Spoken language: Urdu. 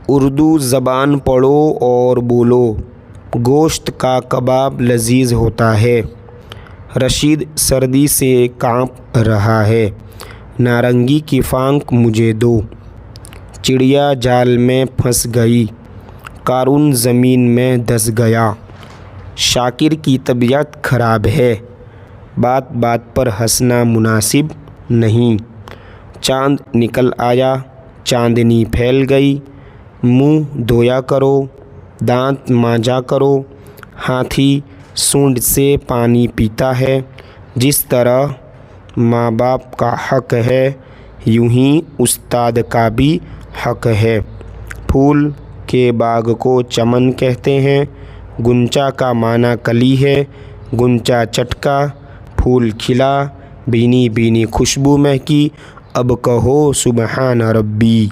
اردو زبان پڑھو اور بولو، گوشت کا کباب لذیذ ہوتا ہے۔ رشید سردی سے کانپ رہا ہے، نارنگی کی پھانک مجھے دو۔ چڑیا جال میں پھنس گئی، قارون زمین میں دھس گیا۔ شاکر کی طبیعت خراب ہے، بات بات پر ہنسنا مناسب نہیں۔ چاند نکل آیا، چاندنی پھیل گئی، منہ دھویا کرو، دانت مانجا کرو۔ ہاتھی سونڈ سے پانی پیتا ہے، جس طرح ماں باپ کا حق ہے، یوں ہی استاد کا بھی حق ہے۔ پھول کے باغ کو چمن کہتے ہیں، غنچہ کا معنی کلی ہے۔ غنچہ چٹکا، پھول کھلا، بھینی بھینی خوشبو مہکی، اب کہو سبحان ربی۔